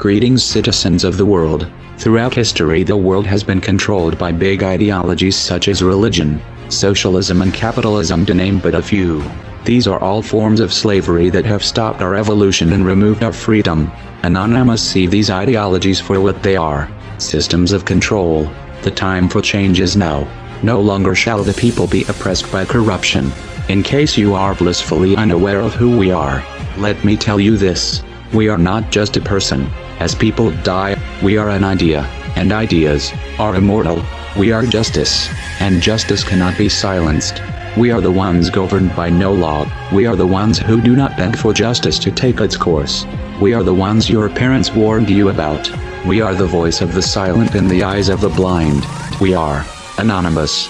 Greetings, citizens of the world. Throughout history, the world has been controlled by big ideologies such as religion, socialism and capitalism, to name but a few. These are all forms of slavery that have stopped our evolution and removed our freedom. Anonymous see these ideologies for what they are: systems of control. The time for change is now. No longer shall the people be oppressed by corruption. In case you are blissfully unaware of who we are, let me tell you this: we are not just a person. As people die, we are an idea, and ideas are immortal. We are justice, and justice cannot be silenced. We are the ones governed by no law. We are the ones who do not beg for justice to take its course. We are the ones your parents warned you about. We are the voice of the silent in the eyes of the blind. We are Anonymous.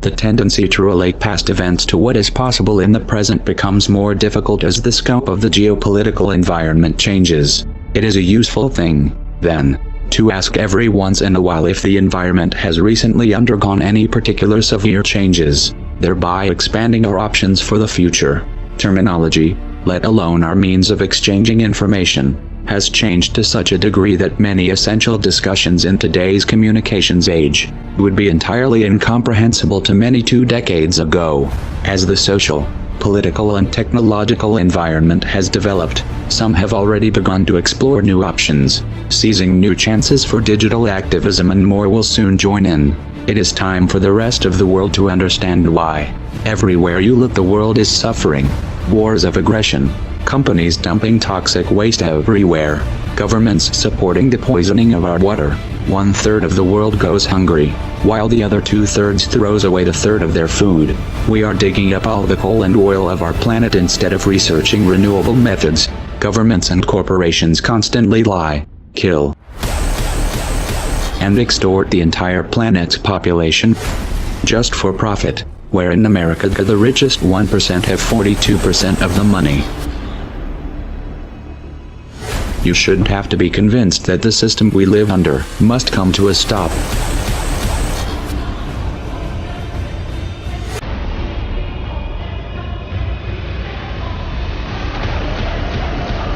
The tendency to relate past events to what is possible in the present becomes more difficult as the scope of the geopolitical environment changes. It is a useful thing, then, to ask every once in a while if the environment has recently undergone any particular severe changes, thereby expanding our options for the future. Terminology, let alone our means of exchanging information, has changed to such a degree that many essential discussions in today's communications age would be entirely incomprehensible to many 2 decades ago. As the social, political and technological environment has developed, some have already begun to explore new options, seizing new chances for digital activism, and more will soon join in. It is time for the rest of the world to understand why. Everywhere you look, the world is suffering. Wars of aggression, companies dumping toxic waste everywhere, governments supporting the poisoning of our water. 1/3 of the world goes hungry, while the other 2/3 throws away the third of their food. We are digging up all the coal and oil of our planet instead of researching renewable methods. Governments and corporations constantly lie, kill, and extort the entire planet's population, just for profit, where in America the richest 1% have 42% of the money. You shouldn't have to be convinced that the system we live under must come to a stop.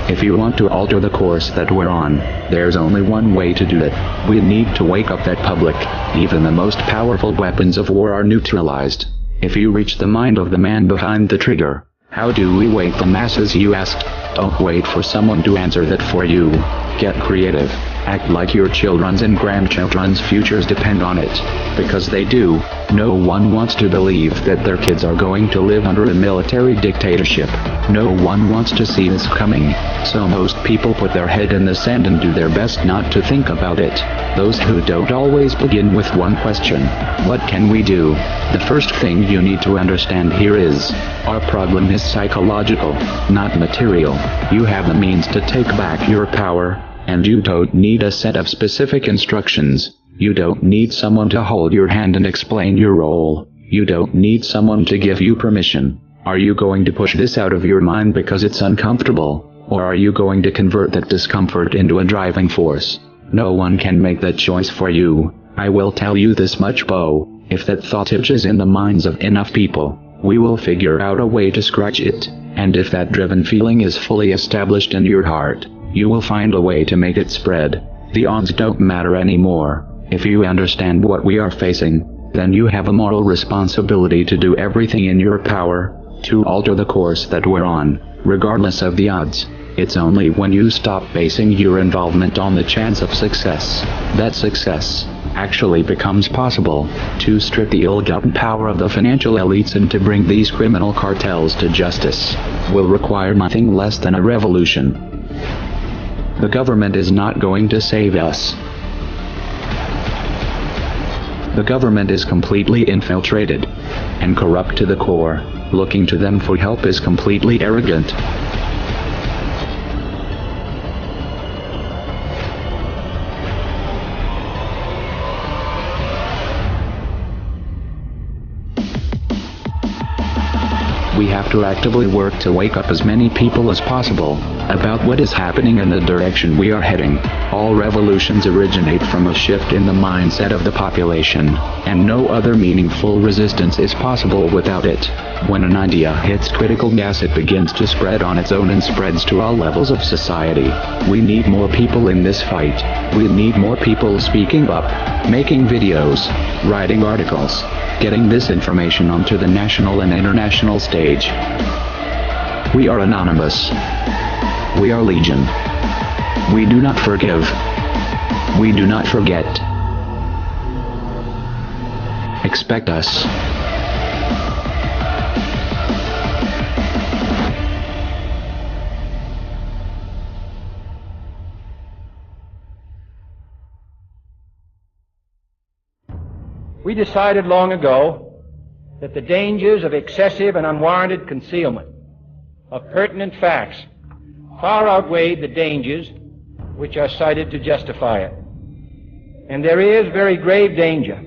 If you want to alter the course that we're on, there's only one way to do it. We need to wake up that public. Even the most powerful weapons of war are neutralized if you reach the mind of the man behind the trigger. How do we wake the masses, you asked? Don't wait for someone to answer that for you. Get creative. Act like your children's and grandchildren's futures depend on it. Because they do. No one wants to believe that their kids are going to live under a military dictatorship. No one wants to see this coming. So most people put their head in the sand and do their best not to think about it. Those who don't always begin with one question: what can we do? The first thing you need to understand here is, our problem is psychological, not material. You have the means to take back your power, and you don't need a set of specific instructions. You don't need someone to hold your hand and explain your role. You don't need someone to give you permission. Are you going to push this out of your mind because it's uncomfortable, or are you going to convert that discomfort into a driving force? No one can make that choice for you. I will tell you this much, Bo: if that thought itches in the minds of enough people, we will figure out a way to scratch it. And if that driven feeling is fully established in your heart, you will find a way to make it spread. The odds don't matter anymore. If you understand what we are facing, then you have a moral responsibility to do everything in your power to alter the course that we're on, regardless of the odds. It's only when you stop basing your involvement on the chance of success that success actually becomes possible. To strip the ill-gotten power of the financial elites and to bring these criminal cartels to justice will require nothing less than a revolution. The government is not going to save us. The government is completely infiltrated and corrupt to the core. Looking to them for help is completely arrogant. We have to actively work to wake up as many people as possible about what is happening and the direction we are heading. All revolutions originate from a shift in the mindset of the population, and no other meaningful resistance is possible without it. When an idea hits critical mass, it begins to spread on its own and spreads to all levels of society. We need more people in this fight. We need more people speaking up, making videos, writing articles, getting this information onto the national and international stage. We are anonymous. We are legion. We do not forgive. We do not forget. Expect us. We decided long ago that the dangers of excessive and unwarranted concealment of pertinent facts far outweighed the dangers which are cited to justify it. And there is very grave danger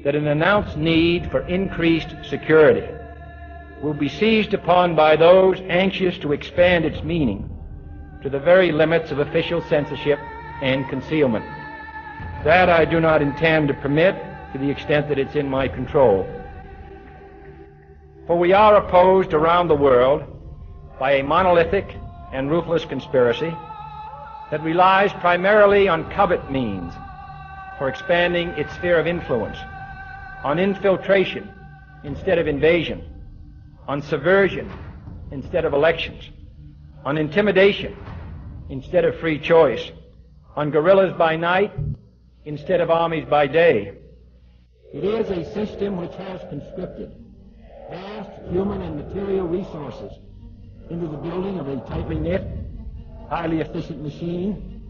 that an announced need for increased security will be seized upon by those anxious to expand its meaning to the very limits of official censorship and concealment. That I do not intend to permit to the extent that it's in my control. For we are opposed around the world by a monolithic and ruthless conspiracy that relies primarily on covert means for expanding its sphere of influence, on infiltration instead of invasion, on subversion instead of elections, on intimidation instead of free choice, on guerrillas by night instead of armies by day. It is a system which has conscripted vast human and material resources into the building of a tightly knit, highly efficient machine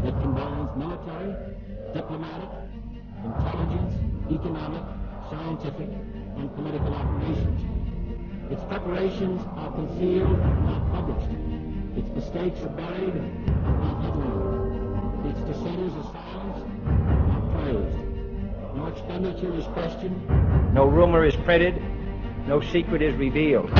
that combines military, diplomatic, intelligence, economic, scientific, and political operations. Its preparations are concealed, not published. Its mistakes are buried, not headlined. Its dissenters are silenced, not praised. No expenditure is questioned, no rumor is printed, no secret is revealed.